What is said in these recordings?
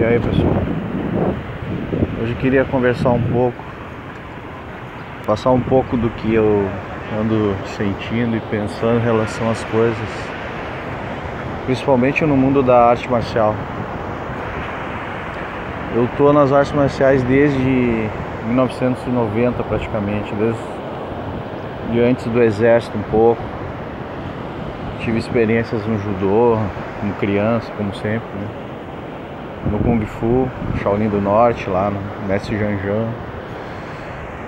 E aí, pessoal, hoje eu queria conversar um pouco, passar um pouco do que eu ando sentindo e pensando em relação às coisas, principalmente no mundo da arte marcial. Eu tô nas artes marciais desde 1990 praticamente, desde antes do exército um pouco. Tive experiências no judô, como criança, como sempre, né? No Kung Fu, Shaolin do Norte, lá no Mestre Janjan.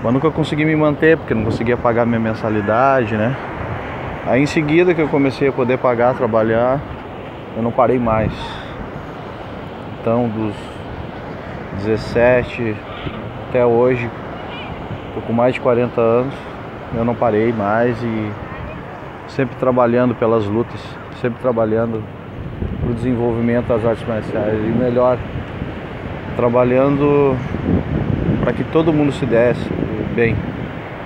Mas nunca consegui me manter, porque não conseguia pagar minha mensalidade, né? Aí em seguida que eu comecei a poder pagar, trabalhar, eu não parei mais. Então dos 17 até hoje, tô com mais de 40 anos, eu não parei mais e sempre trabalhando pelas lutas, sempre trabalhando para o desenvolvimento das artes marciais e melhor, trabalhando para que todo mundo se desse bem,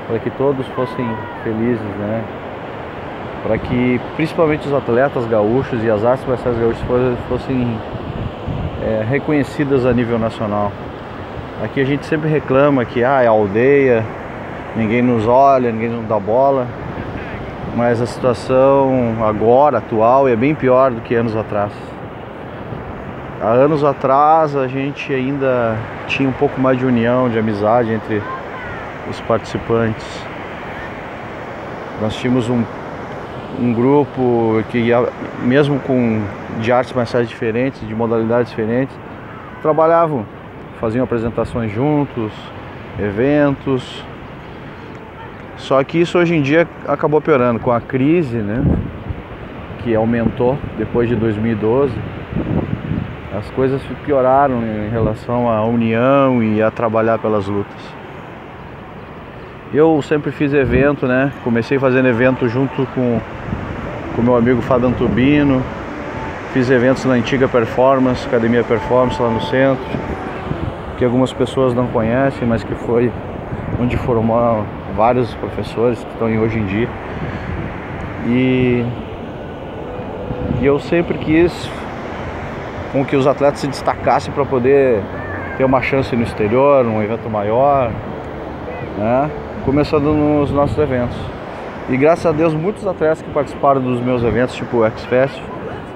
para que todos fossem felizes, né? Para que principalmente os atletas gaúchos e as artes marciais gaúchas fossem reconhecidas a nível nacional. Aqui a gente sempre reclama que é aldeia, ninguém nos olha, ninguém nos dá bola. Mas a situação agora, atual, é bem pior do que anos atrás. Há anos atrás a gente ainda tinha um pouco mais de união, de amizade entre os participantes. Nós tínhamos um grupo que, mesmo de artes marciais diferentes, de modalidades diferentes, trabalhavam, faziam apresentações juntos, eventos. Só que isso hoje em dia acabou piorando com a crise, né, que aumentou depois de 2012. As coisas pioraram em relação à união e a trabalhar pelas lutas. Eu sempre fiz evento, né? Comecei fazendo evento junto com meu amigo Fábio Antubino. Fiz eventos na antiga Performance, Academia Performance lá no centro, que algumas pessoas não conhecem, mas que foi onde formaram vários professores que estão aí hoje em dia. E eu sempre quis com que os atletas se destacassem para poder ter uma chance no exterior, num evento maior, né? Começando nos nossos eventos. E graças a Deus muitos atletas que participaram dos meus eventos, tipo o X-Fest,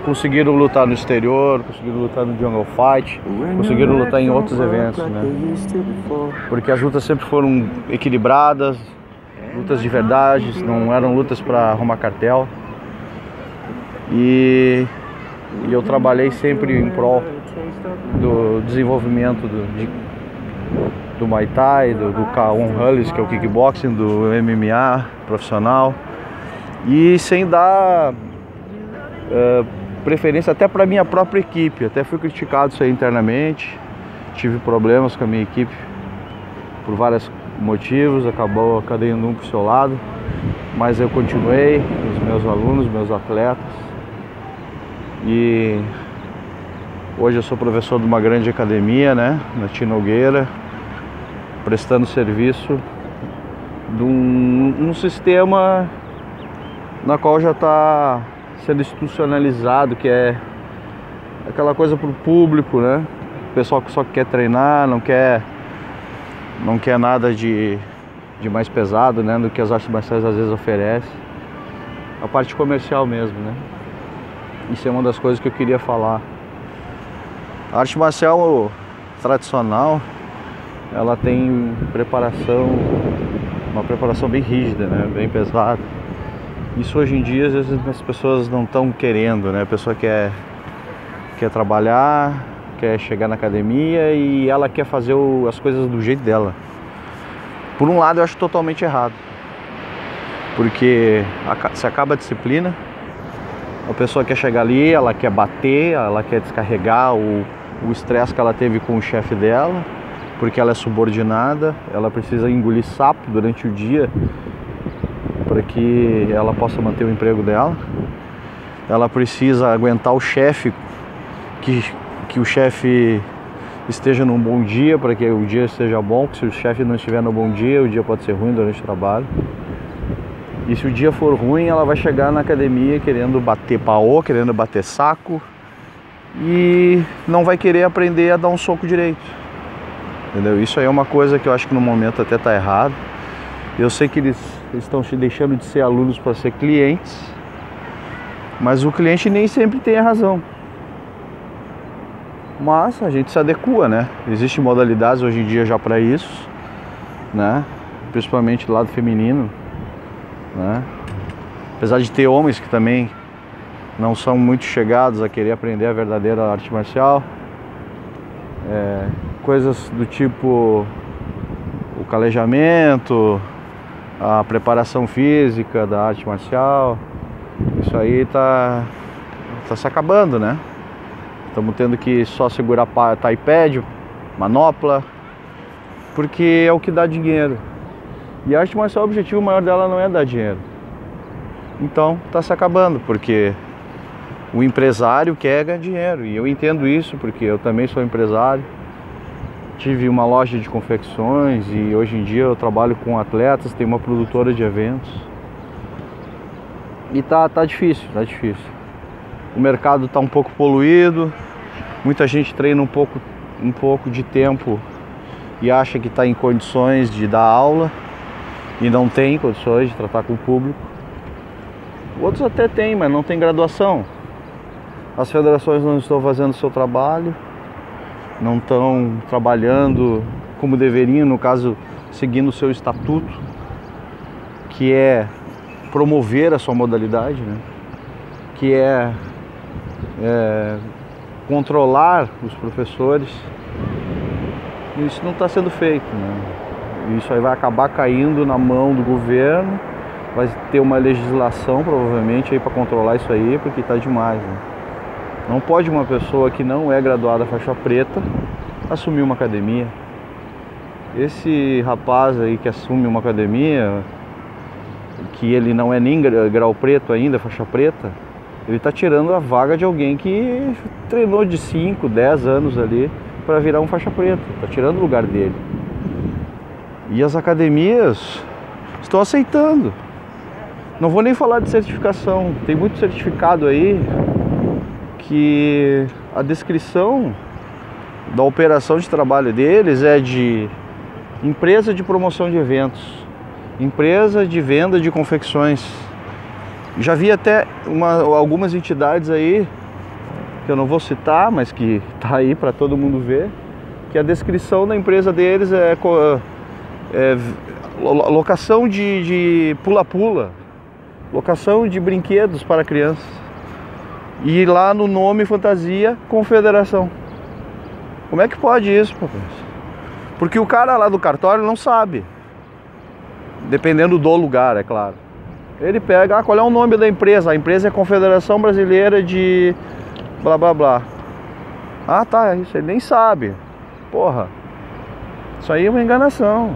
conseguiram lutar no exterior, conseguiram lutar no Jungle Fight, conseguiram lutar em outros eventos, né? Porque as lutas sempre foram equilibradas, lutas de verdade, não eram lutas para arrumar cartel. E eu trabalhei sempre em prol do desenvolvimento do Muay Thai, do K1 Hullis, que é o kickboxing, do MMA profissional, e sem dar preferência até para minha própria equipe. Até fui criticado isso aí internamente, tive problemas com a minha equipe por vários motivos, acabou cada um pro seu lado, mas eu continuei, os meus alunos, meus atletas, e hoje eu sou professor de uma grande academia, né, na Tinogueira, prestando serviço de um sistema na qual já está sendo institucionalizado, que é aquela coisa para o público, né? O pessoal que só quer treinar, não quer nada de mais pesado, né? Do que as artes marciais às vezes oferecem. A parte comercial mesmo, né? Isso é uma das coisas que eu queria falar. A arte marcial tradicional, ela tem uma preparação bem rígida, né? Bem pesada. Isso hoje em dia, às vezes as pessoas não estão querendo, né? A pessoa quer trabalhar, quer chegar na academia e ela quer fazer as coisas do jeito dela. Por um lado eu acho totalmente errado, porque se acaba a disciplina, a pessoa quer chegar ali, ela quer bater, ela quer descarregar o estresse que ela teve com o chefe dela, porque ela é subordinada, ela precisa engolir sapo durante o dia para que ela possa manter o emprego dela. Ela precisa aguentar o chefe, que o chefe esteja num bom dia, para que o dia seja bom, porque se o chefe não estiver no bom dia, o dia pode ser ruim durante o trabalho. E se o dia for ruim, ela vai chegar na academia querendo bater paô, querendo bater saco, e não vai querer aprender a dar um soco direito, entendeu? Isso aí é uma coisa que eu acho que no momento até está errado. Eu sei que eles estão deixando de ser alunos para ser clientes, mas o cliente nem sempre tem a razão. Mas a gente se adequa, né? Existem modalidades hoje em dia já para isso, né? Principalmente do lado feminino, né? Apesar de ter homens que também não são muito chegados a querer aprender a verdadeira arte marcial, coisas do tipo o calejamento, a preparação física da arte marcial, isso aí tá se acabando, né? Estamos tendo que só segurar iPad, manopla, porque é o que dá dinheiro. E a arte marcial, o objetivo maior dela não é dar dinheiro. Então está se acabando, porque o empresário quer ganhar dinheiro. E eu entendo isso, porque eu também sou empresário. Tive uma loja de confecções e hoje em dia eu trabalho com atletas, tenho uma produtora de eventos. E tá difícil, tá difícil. O mercado está um pouco poluído, muita gente treina um pouco de tempo e acha que está em condições de dar aula e não tem condições de tratar com o público. Outros até têm, mas não tem graduação. As federações não estão fazendo o seu trabalho, não estão trabalhando como deveriam, no caso, seguindo o seu estatuto, que é promover a sua modalidade, né? Que é controlar os professores. Isso não está sendo feito, né? Isso aí vai acabar caindo na mão do governo, vai ter uma legislação provavelmente aí para controlar isso aí, porque está demais, né? Não pode uma pessoa que não é graduada faixa preta assumir uma academia. Esse rapaz aí que assume uma academia, que ele não é nem grau preto ainda, faixa preta, ele está tirando a vaga de alguém que treinou de 5, 10 anos ali para virar um faixa preta. Está tirando o lugar dele. E as academias estão aceitando. Não vou nem falar de certificação. Tem muito certificado aí que a descrição da operação de trabalho deles é de empresa de promoção de eventos, empresa de venda de confecções. Já vi até algumas entidades aí, que eu não vou citar, mas que está aí para todo mundo ver, que a descrição da empresa deles é locação de pula-pula, locação de brinquedos para crianças. E lá no nome fantasia, confederação. Como é que pode isso, pô? Porque o cara lá do cartório não sabe. Dependendo do lugar, é claro. Ele pega, qual é o nome da empresa? A empresa é Confederação Brasileira de blá blá blá. Ah, tá, isso ele nem sabe. Porra, isso aí é uma enganação.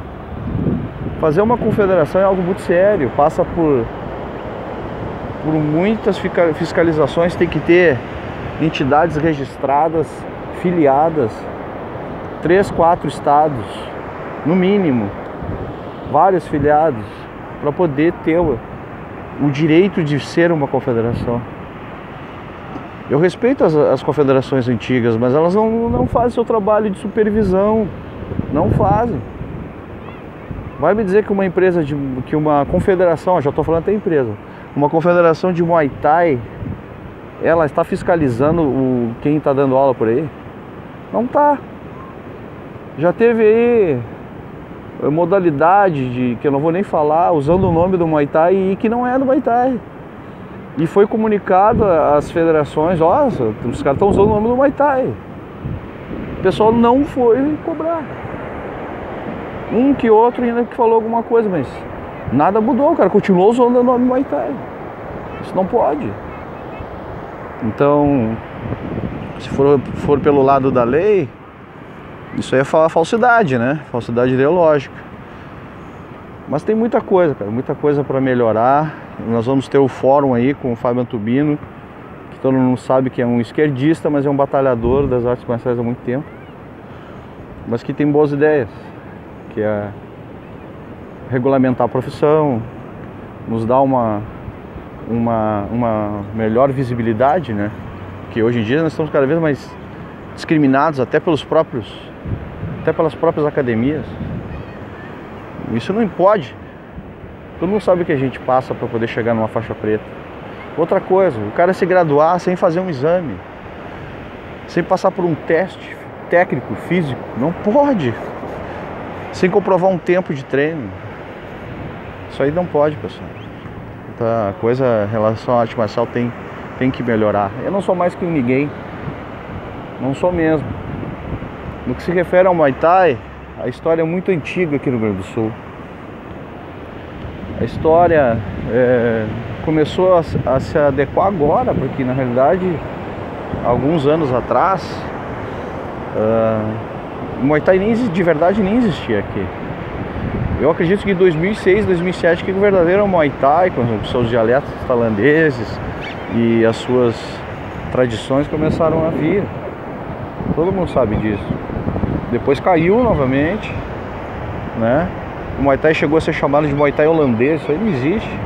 Fazer uma confederação é algo muito sério, passa por muitas fiscalizações, tem que ter entidades registradas, filiadas, 3, 4 estados, no mínimo, vários filiados, para poder ter o direito de ser uma confederação. Eu respeito as confederações antigas, mas elas não fazem seu trabalho de supervisão, não fazem. Vai me dizer que uma empresa, que uma confederação, já estou falando até empresa, uma confederação de Muay Thai, ela está fiscalizando quem está dando aula por aí? Não está. Já teve aí modalidade que eu não vou nem falar, usando o nome do Muay Thai e que não é do Muay Thai. E foi comunicado às federações, nossa, os caras estão usando o nome do Muay Thai. O pessoal não foi cobrar. Um que outro ainda que falou alguma coisa, mas nada mudou, o cara continuou usando o nome Muay Thai. Isso não pode. Então, se for pelo lado da lei, isso aí é falsidade, né? Falsidade ideológica. Mas tem muita coisa, cara, muita coisa para melhorar. Nós vamos ter o fórum aí com o Fábio Antubino, que todo mundo sabe que é um esquerdista, mas é um batalhador das artes marciais há muito tempo. Mas que tem boas ideias, que é regulamentar a profissão, nos dar uma melhor visibilidade, né? porque hoje em dia nós estamos cada vez mais discriminados até pelas próprias academias. Isso não pode. Todo mundo sabe o que a gente passa para poder chegar numa faixa preta. Outra coisa, o cara se graduar sem fazer um exame, sem passar por um teste técnico, físico, não pode. Sem comprovar um tempo de treino. Isso aí não pode, pessoal. A coisa em relação à arte marcial tem que melhorar. Eu não sou mais que ninguém. Não sou mesmo. No que se refere ao Muay Thai, a história é muito antiga aqui no Rio Grande do Sul. A história começou a se adequar agora, porque na realidade, alguns anos atrás, o Muay Thai de verdade nem existia aqui. Eu acredito que em 2006, 2007 que o verdadeiro Muay Thai, com os seus dialetos tailandeses e as suas tradições começaram a vir. Todo mundo sabe disso. Depois caiu novamente, né? O Muay Thai chegou a ser chamado de Muay Thai holandês, isso aí não existe.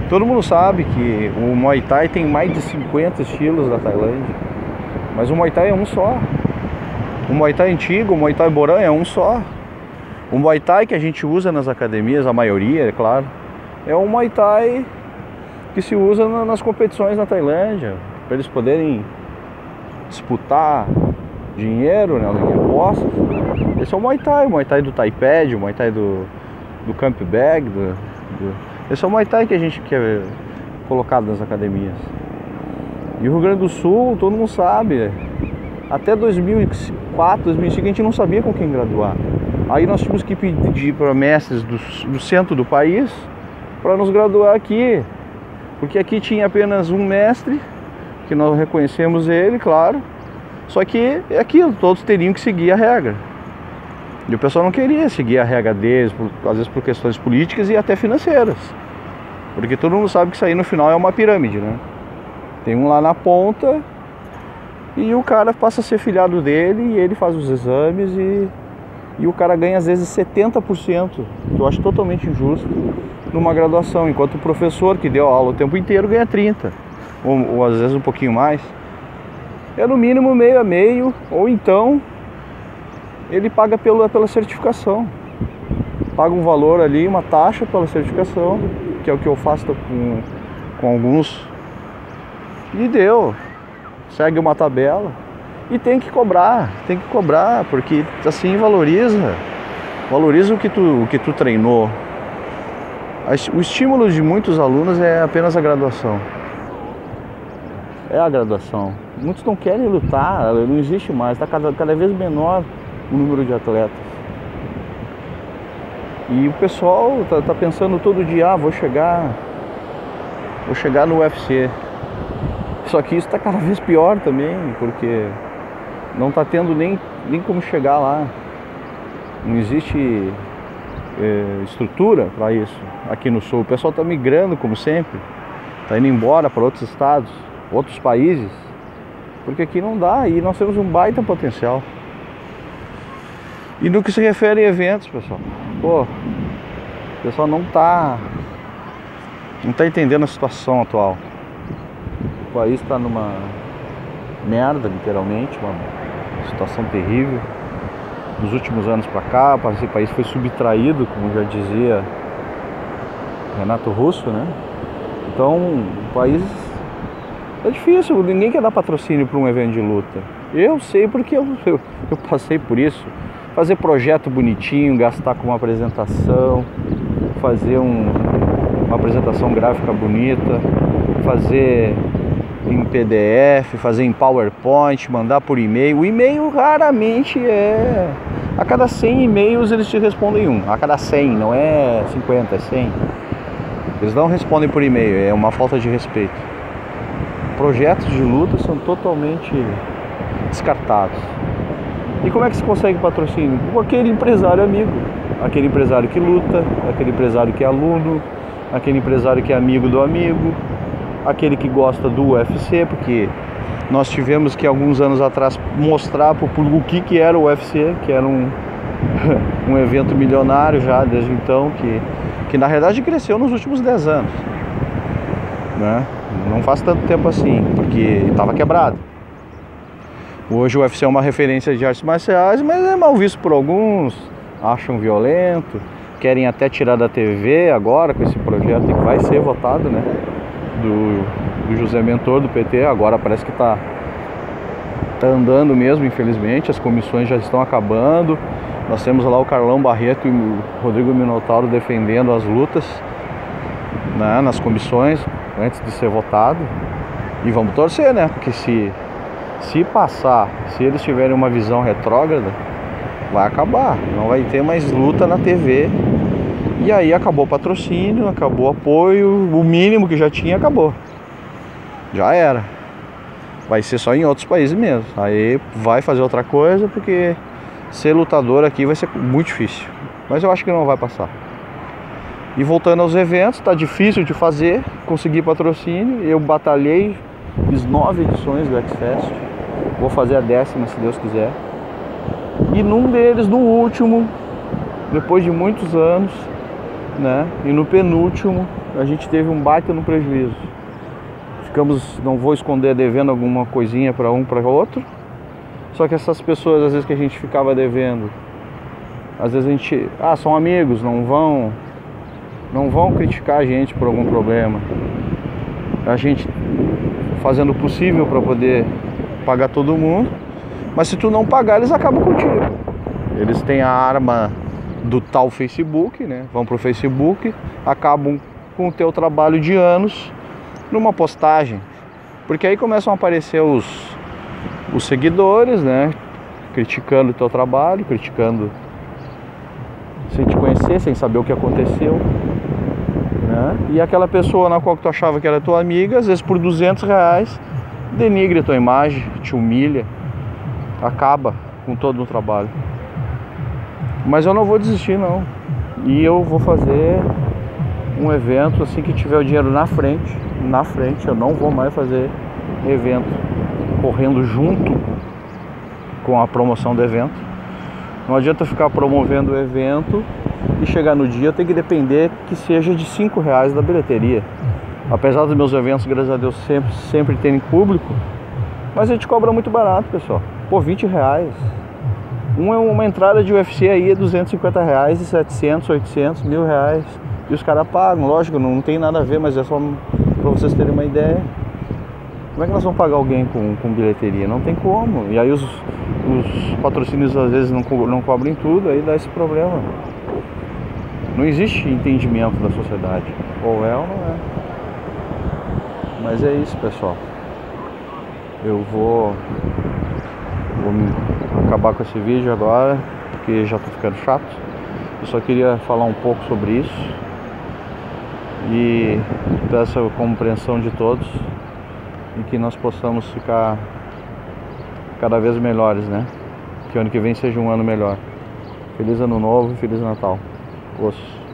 Todo mundo sabe que o Muay Thai tem mais de 50 estilos da Tailândia, mas o Muay Thai é um só. O Muay Thai antigo, o Muay Thai Boran é um só. O Muay Thai que a gente usa nas academias, a maioria, é claro, é um Muay Thai que se usa nas competições na Tailândia, para eles poderem disputar dinheiro, né, apostas. Esse é o Muay Thai do Taipei, o Muay Thai do Camp Bag, esse é o Muay Thai que a gente quer colocado nas academias. E o Rio Grande do Sul, todo mundo sabe, até 2004, 2005 a gente não sabia com quem graduar. Aí nós tínhamos que pedir para mestres do centro do país para nos graduar aqui, porque aqui tinha apenas um mestre, que nós reconhecemos ele, claro, só que é aquilo, todos teriam que seguir a regra. E o pessoal não queria seguir a regra deles, às vezes por questões políticas e até financeiras, porque todo mundo sabe que isso aí no final é uma pirâmide, né? Tem um lá na ponta e o cara passa a ser filhado dele e ele faz os exames e o cara ganha às vezes 70%, que eu acho totalmente injusto, numa graduação, enquanto o professor que deu aula o tempo inteiro ganha 30%, ou às vezes um pouquinho mais. É no mínimo meio a meio, ou então ele paga pela certificação. Paga um valor ali, uma taxa pela certificação, que é o que eu faço com alguns, e deu. Segue uma tabela. E tem que cobrar, porque assim valoriza o que tu treinou. O estímulo de muitos alunos é apenas a graduação. É a graduação. Muitos não querem lutar, não existe mais, está cada vez menor o número de atletas. E o pessoal tá pensando todo dia, vou chegar no UFC. Só que isso está cada vez pior também, porque não está tendo nem como chegar lá. Não existe estrutura para isso aqui no sul. O pessoal está migrando, como sempre, está indo embora para outros estados, outros países, porque aqui não dá, e nós temos um baita potencial. E no que se refere a eventos, pessoal, o pessoal não tá entendendo a situação atual. O país está numa merda, literalmente, uma situação terrível. Nos últimos anos para cá, esse país foi subtraído, como já dizia Renato Russo, né? Então, o país é difícil, ninguém quer dar patrocínio para um evento de luta. Eu sei porque eu passei por isso. Fazer projeto bonitinho, gastar com uma apresentação, fazer uma apresentação gráfica bonita, fazer em PDF, fazer em PowerPoint, mandar por e-mail. O e-mail raramente a cada 100 e-mails eles te respondem um. A cada 100, não é 50, é 100. Eles não respondem por e-mail, é uma falta de respeito. Projetos de luta são totalmente descartados. E como é que se consegue patrocínio? Com aquele empresário amigo, aquele empresário que luta, aquele empresário que é aluno, aquele empresário que é amigo do amigo, aquele que gosta do UFC, porque nós tivemos que alguns anos atrás mostrar para o público o que era o UFC, que era um evento milionário já desde então, que na realidade cresceu nos últimos 10 anos, né? não faz tanto tempo assim, porque estava quebrado. Hoje o UFC é uma referência de artes marciais, mas é mal visto por alguns, acham violento, querem até tirar da TV agora com esse projeto que vai ser votado, né? Do José Mentor, do PT, agora parece que tá andando mesmo, infelizmente, as comissões já estão acabando. Nós temos lá o Carlão Barreto e o Rodrigo Minotauro defendendo as lutas, né, nas comissões antes de ser votado. E vamos torcer, né? Porque se passar, se eles tiverem uma visão retrógrada, vai acabar, não vai ter mais luta na TV. E aí acabou o patrocínio, acabou o apoio, o mínimo que já tinha acabou. Já era. Vai ser só em outros países mesmo. Aí vai fazer outra coisa, porque ser lutador aqui vai ser muito difícil. Mas eu acho que não vai passar. E voltando aos eventos, tá difícil de fazer, conseguir patrocínio. Eu batalhei, fiz 9 edições do X-Fest. Vou fazer a 10ª, se Deus quiser. E num deles, no último, depois de muitos anos, né? E no penúltimo, a gente teve um baita no prejuízo. Ficamos, não vou esconder, devendo alguma coisinha para um, para outro. Só que essas pessoas, às vezes que a gente ficava devendo, às vezes a gente, são amigos, não vão criticar a gente por algum problema. A gente fazendo o possível para poder pagar todo mundo, mas se tu não pagar, eles acabam contigo. Eles têm a arma do tal Facebook, né? Vão pro Facebook, acabam com o teu trabalho de anos numa postagem, porque aí começam a aparecer os seguidores, né? Criticando o teu trabalho, criticando sem te conhecer, sem saber o que aconteceu, né? E aquela pessoa na qual tu achava que era tua amiga, às vezes por R$200 denigre a tua imagem, te humilha, acaba com todo o trabalho. Mas eu não vou desistir, não. E eu vou fazer um evento assim que tiver o dinheiro na frente. Eu não vou mais fazer evento correndo junto com a promoção do evento. Não adianta ficar promovendo o evento e chegar no dia tem que depender que seja de R$5 da bilheteria. Apesar dos meus eventos, graças a Deus, sempre terem público, mas a gente cobra muito barato, pessoal. Pô, R$20. Uma entrada de UFC aí é R$250, e 700, 800, R$1.000. E os caras pagam, lógico, não tem nada a ver, mas é só pra vocês terem uma ideia. Como é que nós vamos pagar alguém com bilheteria? Não tem como. E aí os patrocínios às vezes não cobrem tudo, aí dá esse problema. Não existe entendimento da sociedade. Ou é ou não é. Mas é isso, pessoal. Eu vou acabar com esse vídeo agora, porque já tô ficando chato. Eu só queria falar um pouco sobre isso e peço a compreensão de todos e que nós possamos ficar cada vez melhores, né? Que o ano que vem seja um ano melhor. Feliz Ano Novo e Feliz Natal. Osso.